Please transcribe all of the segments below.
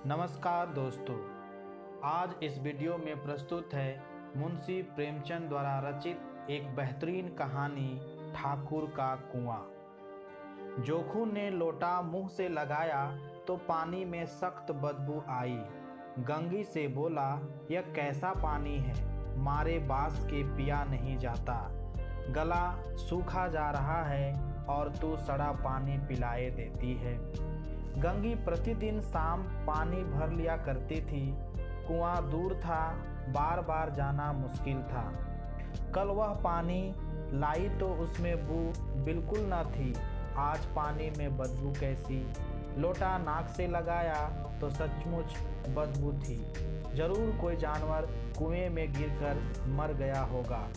नमस्कार दोस्तों, आज इस वीडियो में प्रस्तुत है मुंशी प्रेमचंद द्वारा रचित एक बेहतरीन कहानी ठाकुर का कुआं। जोखू ने लोटा मुंह से लगाया तो पानी में सख्त बदबू आई। गंगी से बोला, यह कैसा पानी है, मारे बास के पिया नहीं जाता। गला सूखा जा रहा है और तू सड़ा पानी पिलाए देती है। गंगी प्रतिदिन शाम पानी भर लिया करती थी। कुआं दूर था, बार बार जाना मुश्किल था। कल वह पानी लाई तो उसमें बू बिल्कुल न थी। आज पानी में बदबू कैसी। लोटा नाक से लगाया तो सचमुच बदबू थी। जरूर कोई जानवर कुएं में गिरकर मर गया होगा,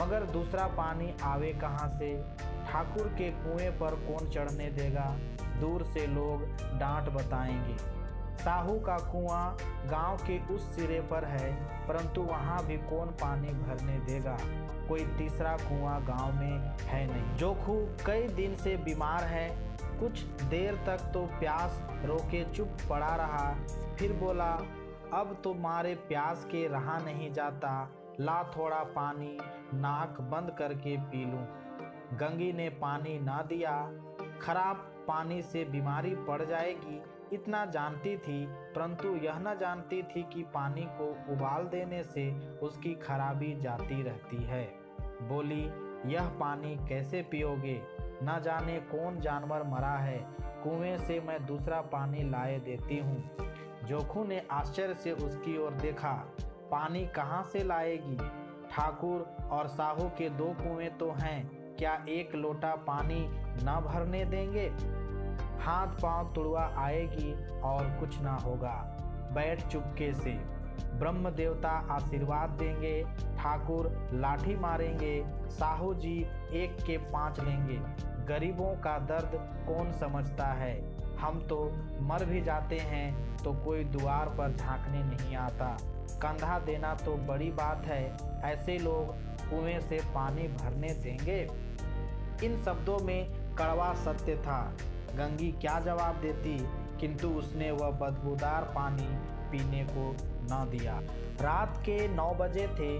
मगर दूसरा पानी आवे कहाँ से। ठाकुर के कुएं पर कौन चढ़ने देगा। दूर से लोग डांट बताएंगे। साहू का कुआं गांव के उस सिरे पर है, परंतु वहां भी कौन पानी भरने देगा। कोई तीसरा कुआं गांव में है नहीं। जोखू कई दिन से बीमार है। कुछ देर तक तो प्यास रोके चुप पड़ा रहा, फिर बोला, अब तो मारे प्यास के रहा नहीं जाता। ला थोड़ा पानी नाक बंद करके पी लूं। गंगी ने पानी ना दिया। खराब पानी से बीमारी पड़ जाएगी इतना जानती थी, परंतु यह न जानती थी कि पानी को उबाल देने से उसकी खराबी जाती रहती है। बोली, यह पानी कैसे पियोगे, न जाने कौन जानवर मरा है। कुएं से मैं दूसरा पानी लाए देती हूँ। जोखू ने आश्चर्य से उसकी ओर देखा। पानी कहाँ से लाएगी। ठाकुर और साहू के दो कुएं तो हैं, क्या एक लोटा पानी न भरने देंगे। हाथ पांव तुड़वा आएगी और कुछ ना होगा। बैठ चुपके से। ब्रह्म देवता आशीर्वाद देंगे। ठाकुर लाठी मारेंगे। साहू जी 1 के 5 लेंगे। गरीबों का दर्द कौन समझता है। हम तो मर भी जाते हैं तो कोई द्वार पर झांकने नहीं आता। कंधा देना तो बड़ी बात है। ऐसे लोग कुएं से पानी भरने देंगे। इन शब्दों में कड़वा सत्य था। गंगी क्या जवाब देती, किंतु उसने वह बदबूदार पानी पीने को न दिया। रात के 9 बजे थे।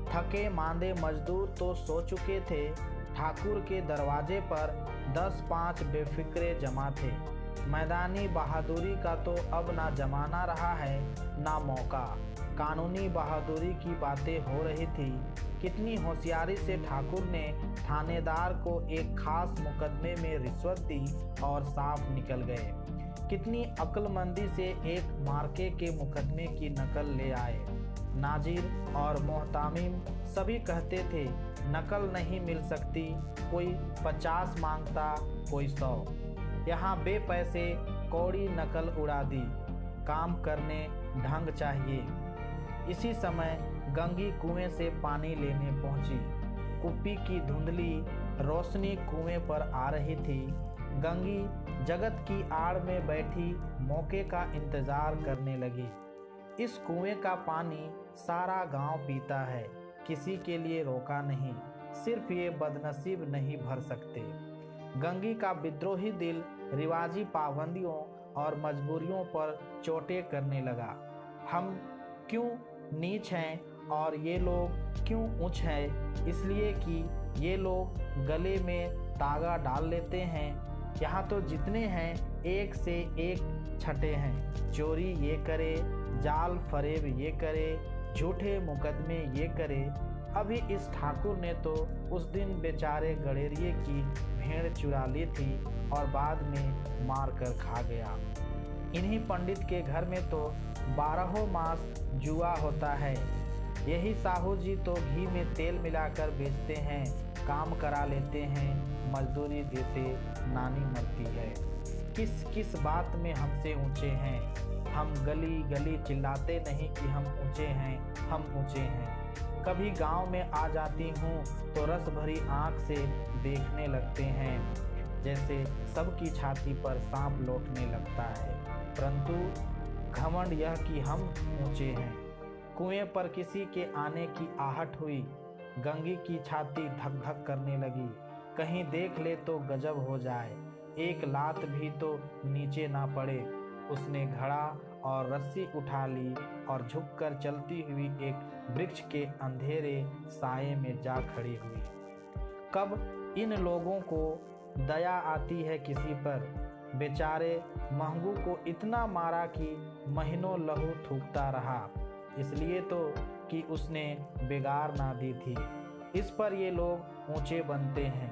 थके मांदे मजदूर तो सो चुके थे। ठाकुर के दरवाजे पर 10-5 बेफिक्रे जमा थे। मैदानी बहादुरी का तो अब ना जमाना रहा है ना मौका। कानूनी बहादुरी की बातें हो रही थी। कितनी होशियारी से ठाकुर ने थानेदार को एक खास मुकदमे में रिश्वत दी और साफ निकल गए। कितनी अक्लमंदी से एक मार्के के मुकदमे की नकल ले आए। नाजिर और मोहतामिम सभी कहते थे, नकल नहीं मिल सकती। कोई 50 मांगता, कोई 100। यहाँ बेपैसे कौड़ी नकल उड़ा दी। काम करने ढंग चाहिए। इसी समय गंगी कुएं से पानी लेने पहुंची। कुप्पी की धुंधली रोशनी कुएं पर आ रही थी। गंगी जगत की आड़ में बैठी मौके का इंतजार करने लगी। इस कुएं का पानी सारा गांव पीता है, किसी के लिए रोका नहीं। सिर्फ ये बदनसीब नहीं भर सकते। गंगी का विद्रोही दिल रिवाजी पाबंदियों और मजबूरियों पर चोटें करने लगा। हम क्यों नीच हैं और ये लोग क्यों ऊंच हैं, इसलिए कि ये लोग गले में तागा डाल लेते हैं। यहाँ तो जितने हैं एक से एक छठे हैं। चोरी ये करे, जाल फरेब ये करे, झूठे मुकदमे ये करे। अभी इस ठाकुर ने तो उस दिन बेचारे गडेरिए की भेड़ चुरा ली थी और बाद में मार कर खा गया। इन्हीं पंडित के घर में तो 12 मास जुआ होता है। यही साहू जी तो घी में तेल मिलाकर बेचते हैं, काम करा लेते हैं, मजदूरी देते नानी मरती है। किस किस बात में हमसे ऊंचे हैं। हम गली गली चिल्लाते नहीं कि हम ऊंचे हैं, हम ऊंचे हैं। कभी गांव में आ जाती हूँ तो रस भरी आँख से देखने लगते हैं, जैसे सबकी छाती पर सांप लौटने लगता है। परंतु घमंड यह कि हम ऊंचे हैं। कुएं पर किसी के आने की आहट हुई। गंगी की छाती धक धक करने लगी। कहीं देख ले तो गजब हो जाए, एक लात भी तो नीचे ना पड़े। उसने घड़ा और रस्सी उठा ली और झुककर चलती हुई एक वृक्ष के अंधेरे साये में जा खड़ी हुई। कब इन लोगों को दया आती है किसी पर। बेचारे महंगू को इतना मारा कि महीनों लहू थूकता रहा, इसलिए तो कि उसने बिगाड़ ना दी थी। इस पर ये लोग ऊंचे बनते हैं।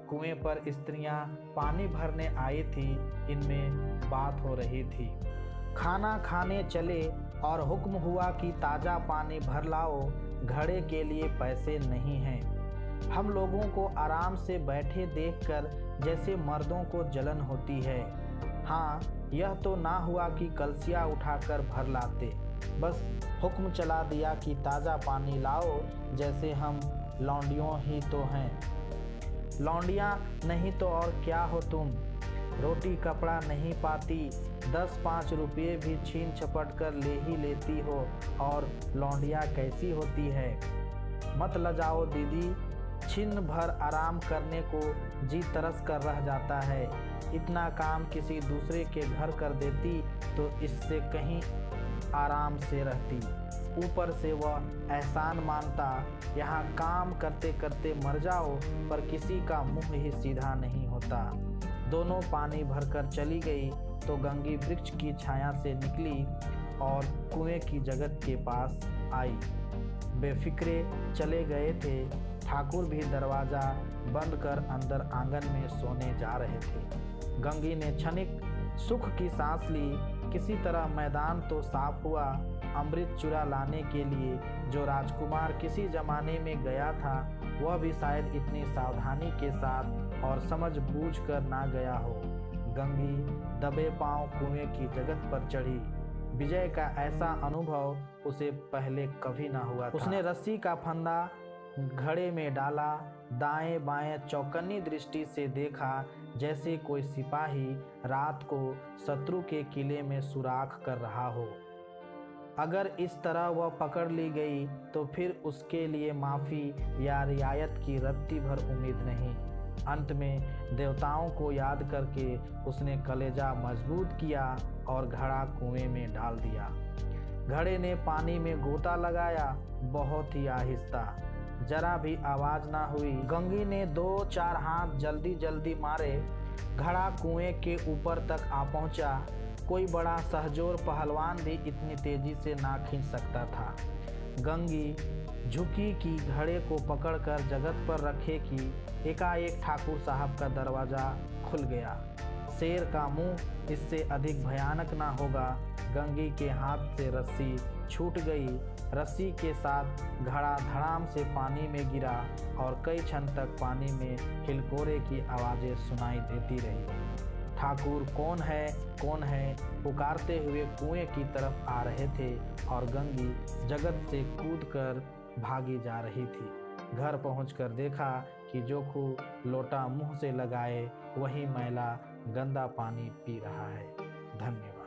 कुएं पर स्त्रियां पानी भरने आई थी, इनमें बात हो रही थी। खाना खाने चले और हुक्म हुआ कि ताज़ा पानी भर लाओ, घड़े के लिए पैसे नहीं हैं। हम लोगों को आराम से बैठे देखकर जैसे मर्दों को जलन होती है। हाँ, यह तो ना हुआ कि कलसिया उठाकर भर लाते, बस हुक्म चला दिया कि ताज़ा पानी लाओ, जैसे हम लौंडियों ही तो हैं। लौंडियाँ नहीं तो और क्या हो तुम। रोटी कपड़ा नहीं पाती, 10-5 रुपये भी छीन छपट कर ले ही लेती हो, और लौंडिया कैसी होती है। मत लजाओ दीदी, छिन्न भर आराम करने को जी तरस कर रह जाता है। इतना काम किसी दूसरे के घर कर देती तो इससे कहीं आराम से रहती। ऊपर से वह एहसान मानता, यहाँ काम करते करते मर जाओ, पर किसी का मुंह ही सीधा नहीं होता। दोनों पानी भरकर चली गई तो गंगी वृक्ष की छाया से निकली और कुएं की जगत के पास आई। बेफिक्रे चले गए थे। ठाकुर भी दरवाज़ा बंद कर अंदर आंगन में सोने जा रहे थे। गंगी ने क्षणिक सुख की सांस ली। किसी तरह मैदान तो साफ हुआ। अमृत चुरा लाने के लिए जो राजकुमार किसी जमाने में गया था, वह भी शायद इतनी सावधानी के साथ और समझ बूझ कर ना गया हो। गंगी दबे पांव कुएं की जगत पर चढ़ी। विजय का ऐसा अनुभव उसे पहले कभी ना हुआ था। उसने रस्सी का फंदा घड़े में डाला, दाएं बाएं चौकन्नी दृष्टि से देखा, जैसे कोई सिपाही रात को शत्रु के किले में सुराख कर रहा हो। अगर इस तरह वह पकड़ ली गई तो फिर उसके लिए माफ़ी या रियायत की रत्ती भर उम्मीद नहीं। अंत में देवताओं को याद करके उसने कलेजा मजबूत किया और घड़ा कुएं में डाल दिया। घड़े ने पानी में गोता लगाया, बहुत ही आहिस्ता, जरा भी आवाज ना हुई। गंगी ने 2-4 हाथ जल्दी जल्दी मारे। घड़ा कुएं के ऊपर तक आ पहुंचा। कोई बड़ा सहजोर पहलवान भी इतनी तेजी से ना खींच सकता था। गंगी झुकी कि घड़े को पकड़कर जगत पर रखे कि एकाएक ठाकुर साहब का दरवाज़ा खुल गया। शेर का मुंह इससे अधिक भयानक ना होगा। गंगी के हाथ से रस्सी छूट गई। रस्सी के साथ घड़ा धड़ाम से पानी में गिरा और कई क्षण तक पानी में हिलकोरे की आवाज़ें सुनाई देती रही। ठाकुर कौन है पुकारते हुए कुएं की तरफ आ रहे थे और गंगी जगत से कूदकर भागी जा रही थी। घर पहुंचकर देखा कि जोखू लोटा मुंह से लगाए वही मैला गंदा पानी पी रहा है। धन्यवाद।